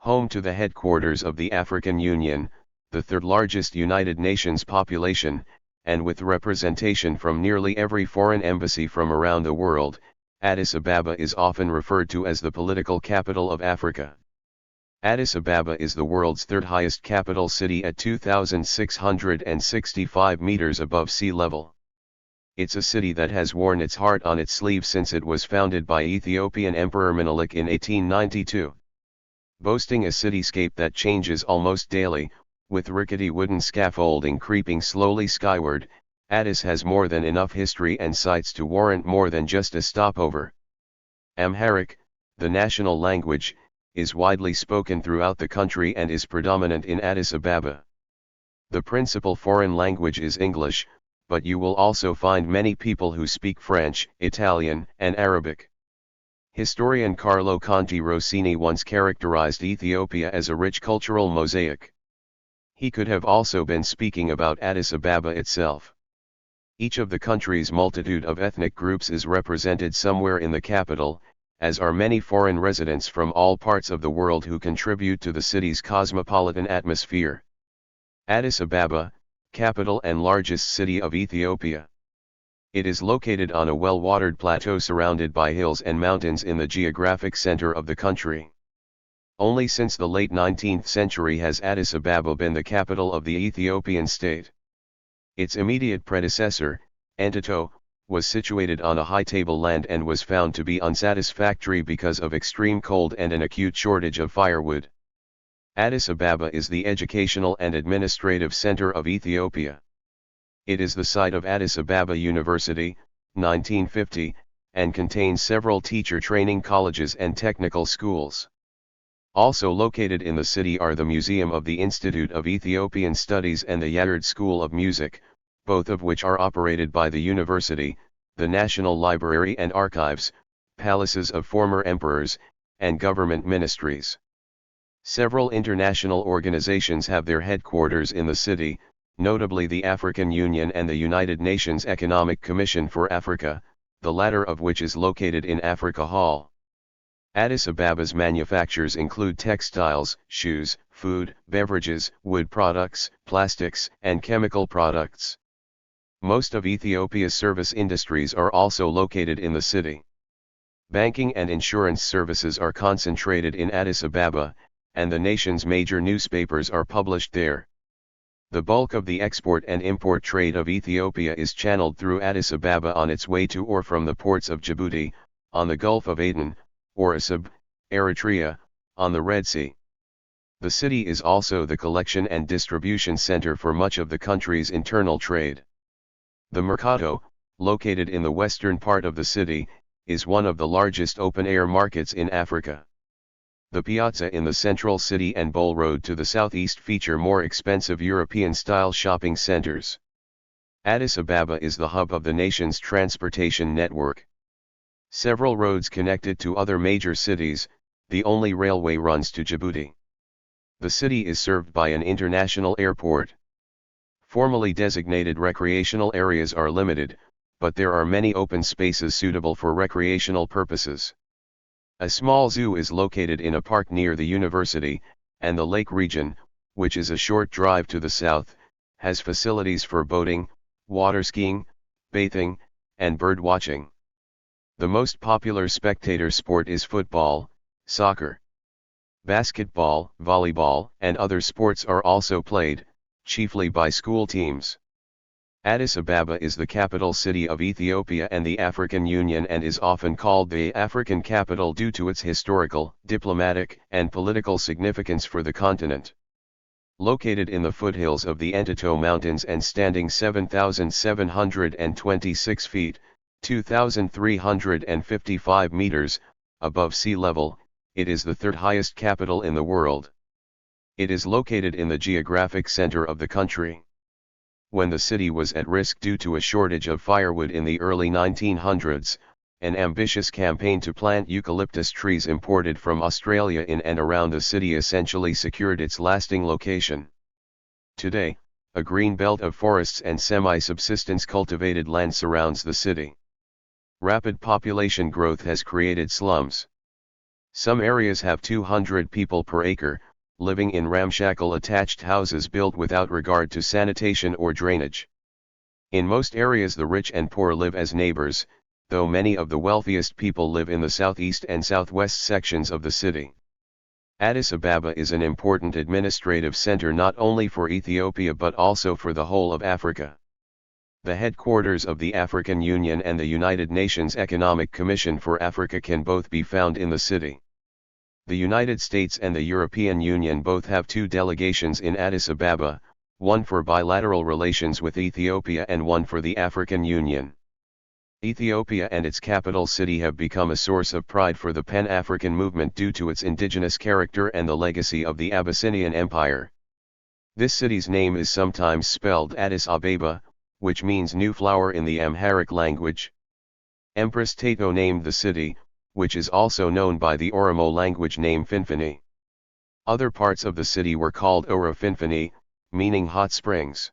Home to the headquarters of the African Union, the third largest United Nations population, and with representation from nearly every foreign embassy from around the world, Addis Ababa is often referred to as the political capital of Africa. Addis Ababa is the world's third highest capital city at 2,665 meters above sea level. It's a city that has worn its heart on its sleeve since it was founded by Ethiopian Emperor Menelik in 1892. Boasting a cityscape that changes almost daily, with rickety wooden scaffolding creeping slowly skyward, Addis has more than enough history and sights to warrant more than just a stopover. Amharic, the national language, is widely spoken throughout the country and is predominant in Addis Ababa. The principal foreign language is English, but you will also find many people who speak French, Italian, and Arabic. Historian Carlo Conti Rossini once characterized Ethiopia as a rich cultural mosaic. He could have also been speaking about Addis Ababa itself. Each of the country's multitude of ethnic groups is represented somewhere in the capital, as are many foreign residents from all parts of the world who contribute to the city's cosmopolitan atmosphere. Addis Ababa, capital and largest city of Ethiopia. It is located on a well-watered plateau surrounded by hills and mountains in the geographic center of the country. Only since the late 19th century has Addis Ababa been the capital of the Ethiopian state. Its immediate predecessor, Entoto, was situated on a high tableland and was found to be unsatisfactory because of extreme cold and an acute shortage of firewood. Addis Ababa is the educational and administrative center of Ethiopia. It is the site of Addis Ababa University, 1950, and contains several teacher training colleges and technical schools. Also located in the city are the Museum of the Institute of Ethiopian Studies and the Yayard School of Music, both of which are operated by the university, the National Library and Archives, palaces of former emperors, and government ministries. Several international organizations have their headquarters in the city, notably the African Union and the United Nations Economic Commission for Africa, the latter of which is located in Africa Hall. Addis Ababa's manufactures include textiles, shoes, food, beverages, wood products, plastics, and chemical products. Most of Ethiopia's service industries are also located in the city. Banking and insurance services are concentrated in Addis Ababa, and the nation's major newspapers are published there. The bulk of the export and import trade of Ethiopia is channeled through Addis Ababa on its way to or from the ports of Djibouti, on the Gulf of Aden, or Asab, Eritrea, on the Red Sea. The city is also the collection and distribution center for much of the country's internal trade. The Mercato, located in the western part of the city, is one of the largest open-air markets in Africa. The piazza in the central city and Bull Road to the southeast feature more expensive European-style shopping centers. Addis Ababa is the hub of the nation's transportation network. Several roads connect it to other major cities, the only railway runs to Djibouti. The city is served by an international airport. Formally designated recreational areas are limited, but there are many open spaces suitable for recreational purposes. A small zoo is located in a park near the university, and the lake region, which is a short drive to the south, has facilities for boating, water skiing, bathing, and bird watching. The most popular spectator sport is football, soccer. Basketball, volleyball, and other sports are also played, chiefly by school teams. Addis Ababa is the capital city of Ethiopia and the African Union and is often called the African capital due to its historical, diplomatic, and political significance for the continent. Located in the foothills of the Entoto Mountains and standing 7,726 feet, 2,355 meters, above sea level, it is the third highest capital in the world. It is located in the geographic center of the country. When the city was at risk due to a shortage of firewood in the early 1900s, an ambitious campaign to plant eucalyptus trees imported from Australia in and around the city essentially secured its lasting location. Today, a green belt of forests and semi-subsistence cultivated land surrounds the city. Rapid population growth has created slums. Some areas have 200 people per acre, living in ramshackle attached houses built without regard to sanitation or drainage. In most areas the rich and poor live as neighbors, though many of the wealthiest people live in the southeast and southwest sections of the city. Addis Ababa is an important administrative center not only for Ethiopia but also for the whole of Africa. The headquarters of the African Union and the United Nations Economic Commission for Africa can both be found in the city. The United States and the European Union both have two delegations in Addis Ababa, one for bilateral relations with Ethiopia and one for the African Union. Ethiopia and its capital city have become a source of pride for the Pan-African movement due to its indigenous character and the legacy of the Abyssinian Empire. This city's name is sometimes spelled Addis Ababa, which means new flower in the Amharic language. Empress Taitu named the city, which is also known by the Oromo language name Finfinnee. Other parts of the city were called Finfinnee, meaning hot springs.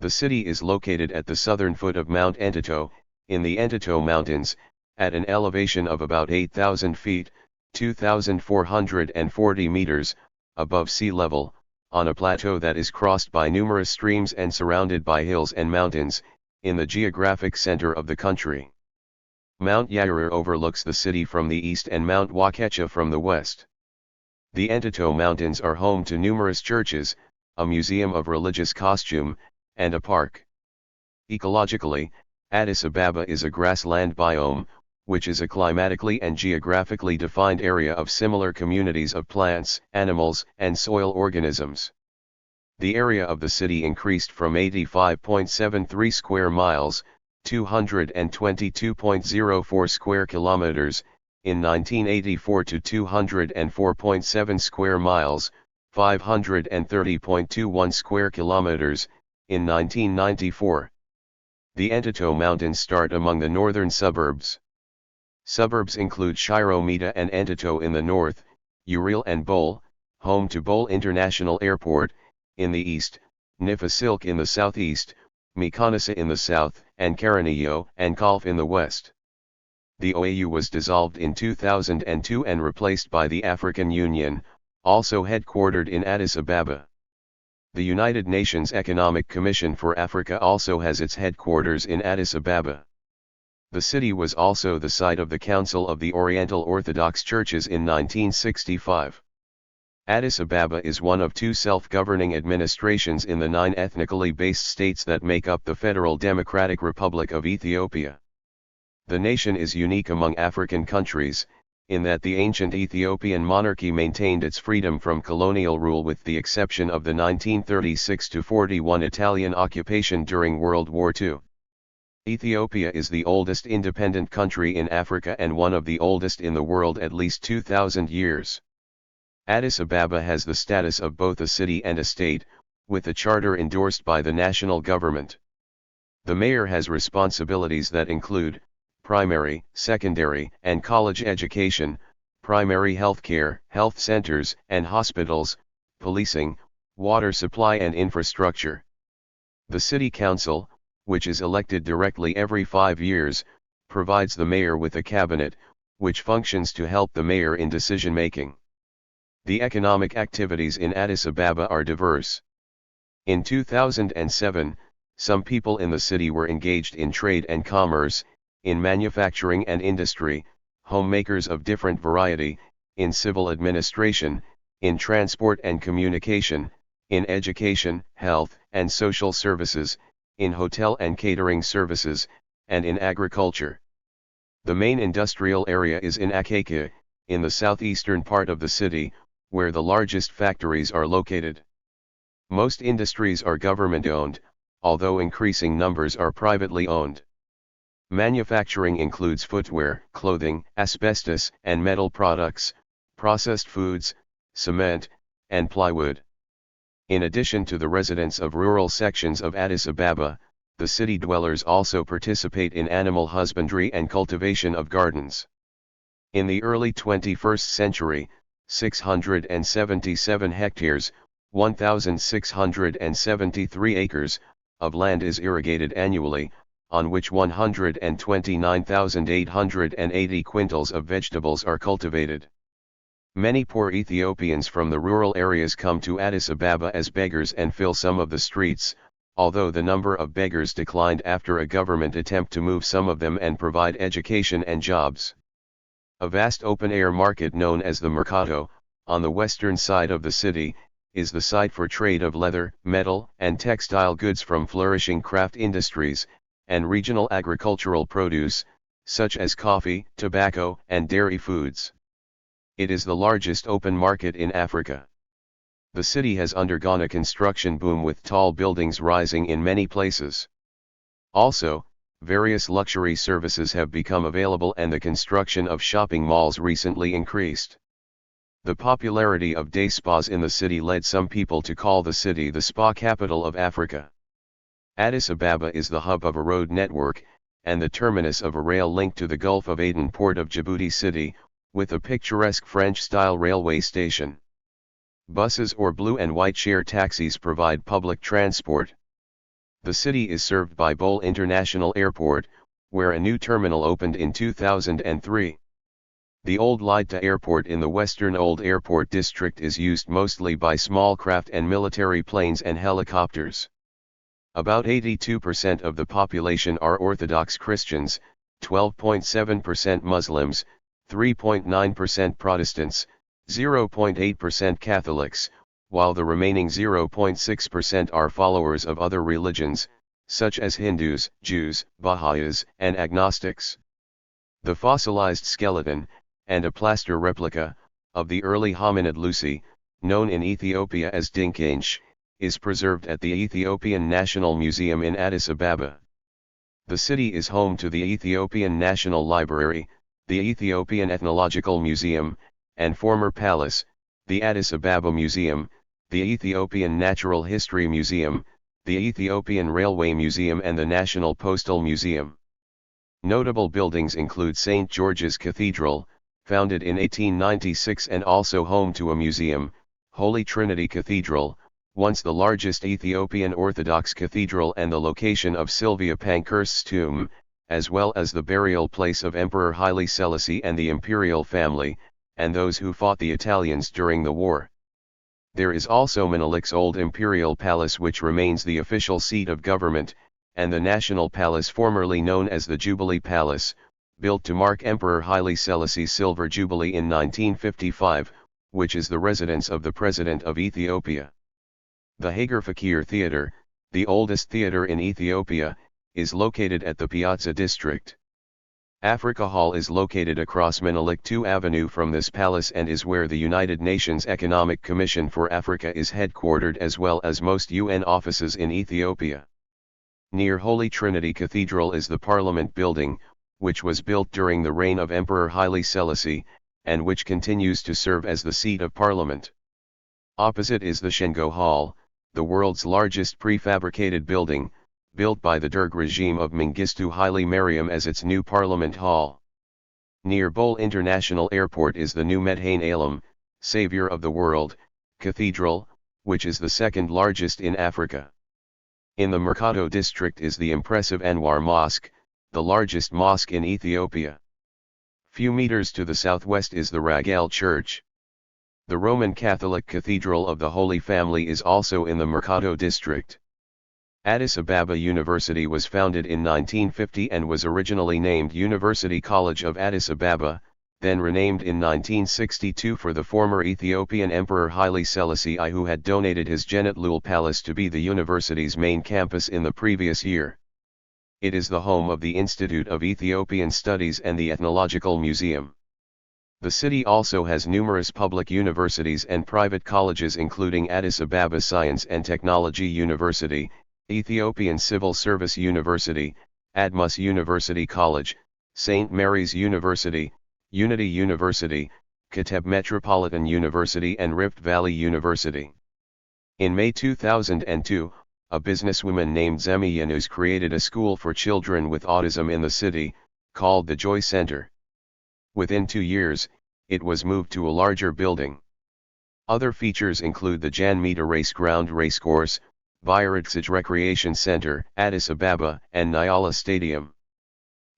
The city is located at the southern foot of Mount Entoto, in the Entoto Mountains, at an elevation of about 8,000 feet, 2,440 meters, above sea level, on a plateau that is crossed by numerous streams and surrounded by hills and mountains, in the geographic center of the country. Mount Yauru overlooks the city from the east and Mount Wakecha from the west. The Entoto Mountains are home to numerous churches, a museum of religious costume, and a park. Ecologically, Addis Ababa is a grassland biome, which is a climatically and geographically defined area of similar communities of plants, animals, and soil organisms. The area of the city increased from 85.73 square miles, 222.04 square kilometers, in 1984 to 204.7 square miles, 530.21 square kilometers, in 1994. The Entoto Mountains start among the northern suburbs. Suburbs include Shirometa and Entoto in the north, Uril and Bole, home to Bole International Airport, in the east, Nifasilk in the southeast, Mekonissa in the south, and Karanio and Kalf in the west. The OAU was dissolved in 2002 and replaced by the African Union, also headquartered in Addis Ababa. The United Nations Economic Commission for Africa also has its headquarters in Addis Ababa. The city was also the site of the Council of the Oriental Orthodox Churches in 1965. Addis Ababa is one of two self-governing administrations in the 9 ethnically based states that make up the Federal Democratic Republic of Ethiopia. The nation is unique among African countries, in that the ancient Ethiopian monarchy maintained its freedom from colonial rule with the exception of the 1936-41 Italian occupation during World War II. Ethiopia is the oldest independent country in Africa and one of the oldest in the world, at least 2,000 years. Addis Ababa has the status of both a city and a state, with a charter endorsed by the national government. The mayor has responsibilities that include primary, secondary, and college education, primary health care, health centers and hospitals, policing, water supply and infrastructure. The city council, which is elected directly every 5 years, provides the mayor with a cabinet, which functions to help the mayor in decision-making. The economic activities in Addis Ababa are diverse. In 2007, some people in the city were engaged in trade and commerce, in manufacturing and industry, homemakers of different variety, in civil administration, in transport and communication, in education, health, and social services, in hotel and catering services, and in agriculture. The main industrial area is in Akeke, in the southeastern part of the city, where the largest factories are located. Most industries are government-owned, although increasing numbers are privately owned. Manufacturing includes footwear, clothing, asbestos and metal products, processed foods, cement, and plywood. In addition to the residents of rural sections of Addis Ababa, the city dwellers also participate in animal husbandry and cultivation of gardens. In the early 21st century, 677 hectares, 1,673 acres, of land is irrigated annually, on which 129,880 quintals of vegetables are cultivated. Many poor Ethiopians from the rural areas come to Addis Ababa as beggars and fill some of the streets, although the number of beggars declined after a government attempt to move some of them and provide education and jobs. A vast open-air market known as the Mercato, on the western side of the city, is the site for trade of leather, metal, and textile goods from flourishing craft industries, and regional agricultural produce, such as coffee, tobacco, and dairy foods. It is the largest open market in Africa. The city has undergone a construction boom with tall buildings rising in many places. Also, various luxury services have become available and the construction of shopping malls recently increased. The popularity of day spas in the city led some people to call the city the spa capital of Africa. Addis Ababa is the hub of a road network, and the terminus of a rail link to the Gulf of Aden port of Djibouti City, with a picturesque French-style railway station. Buses or blue and white share taxis provide public transport. The city is served by Bole International Airport, where a new terminal opened in 2003. The Old Lydta Airport in the western Old Airport district is used mostly by small craft and military planes and helicopters. About 82% of the population are Orthodox Christians, 12.7% Muslims, 3.9% Protestants, 0.8% Catholics, while the remaining 0.6% are followers of other religions, such as Hindus, Jews, Baha'is, and agnostics. The fossilized skeleton, and a plaster replica, of the early hominid Lucy, known in Ethiopia as Dinkinch, is preserved at the Ethiopian National Museum in Addis Ababa. The city is home to the Ethiopian National Library, the Ethiopian Ethnological Museum, and former palace, the Addis Ababa Museum, the Ethiopian Natural History Museum, the Ethiopian Railway Museum and the National Postal Museum. Notable buildings include St. George's Cathedral, founded in 1896 and also home to a museum, Holy Trinity Cathedral, once the largest Ethiopian Orthodox cathedral and the location of Sylvia Pankhurst's tomb, as well as the burial place of Emperor Haile Selassie and the imperial family, and those who fought the Italians during the war. There is also Menelik's old imperial palace which remains the official seat of government, and the National Palace formerly known as the Jubilee Palace, built to mark Emperor Haile Selassie's Silver Jubilee in 1955, which is the residence of the President of Ethiopia. The Hager Fakir Theatre, the oldest theatre in Ethiopia, is located at the Piazza district. Africa Hall is located across Menelik II Avenue from this palace and is where the United Nations Economic Commission for Africa is headquartered as well as most UN offices in Ethiopia. Near Holy Trinity Cathedral is the Parliament Building, which was built during the reign of Emperor Haile Selassie, and which continues to serve as the seat of parliament. Opposite is the Shengo Hall, the world's largest prefabricated building, built by the Derg regime of Mengistu Haile Mariam as its new parliament hall. Near Bole International Airport is the new Medhain Alam, Savior of the World, Cathedral, which is the second largest in Africa. In the Mercato district is the impressive Anwar Mosque, the largest mosque in Ethiopia. Few meters to the southwest is the Raguel Church. The Roman Catholic Cathedral of the Holy Family is also in the Mercato district. Addis Ababa University was founded in 1950 and was originally named University College of Addis Ababa, then renamed in 1962 for the former Ethiopian Emperor Haile Selassie I, who had donated his Genet Lul Palace to be the university's main campus in the previous year. It is the home of the Institute of Ethiopian Studies and the Ethnological Museum. The city also has numerous public universities and private colleges including Addis Ababa Science and Technology University, Ethiopian Civil Service University, Admus University College, St. Mary's University, Unity University, Kiteb Metropolitan University and Rift Valley University. In May 2002, a businesswoman named Zemi Yunus created a school for children with autism in the city, called the Joy Center. Within 2 years, it was moved to a larger building. Other features include the Jan Meter Race Ground Racecourse, Bayaritsaj Recreation Center, Addis Ababa, and Nyala Stadium.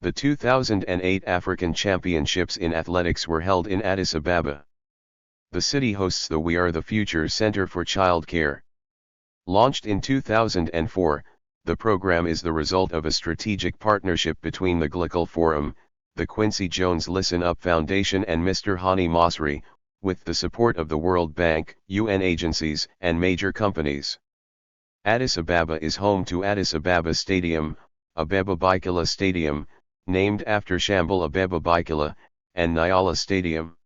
The 2008 African Championships in Athletics were held in Addis Ababa. The city hosts the We Are the Future Center for Child Care. Launched in 2004, the program is the result of a strategic partnership between the Glickle Forum, the Quincy Jones Listen Up Foundation and Mr. Hani Masri, with the support of the World Bank, UN agencies, and major companies. Addis Ababa is home to Addis Ababa Stadium, Abeba Bikila Stadium, named after Shambhala Abeba Bikila, and Nyala Stadium.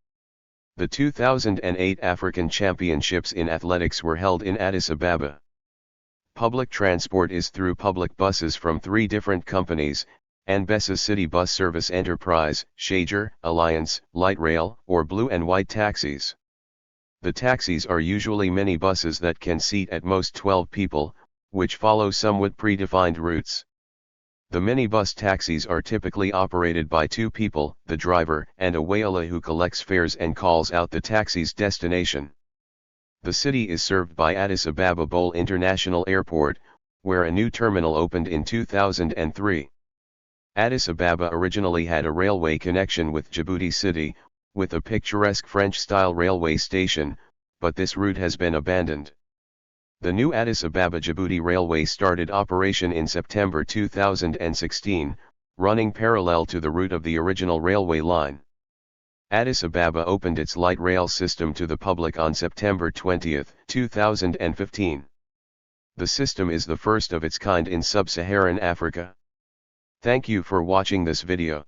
The 2008 African Championships in Athletics were held in Addis Ababa. Public transport is through public buses from 3 different companies: Anbessa City Bus Service Enterprise, Shager, Alliance, Light Rail, or Blue and White taxis. The taxis are usually minibuses that can seat at most 12 people, which follow somewhat predefined routes. The minibus taxis are typically operated by 2 people, the driver and a wayala who collects fares and calls out the taxi's destination. The city is served by Addis Ababa Bole International Airport, where a new terminal opened in 2003. Addis Ababa originally had a railway connection with Djibouti City, with a picturesque French-style railway station, but this route has been abandoned. The new Addis Ababa-Djibouti Railway started operation in September 2016, running parallel to the route of the original railway line. Addis Ababa opened its light rail system to the public on September 20, 2015. The system is the first of its kind in sub-Saharan Africa. Thank you for watching this video.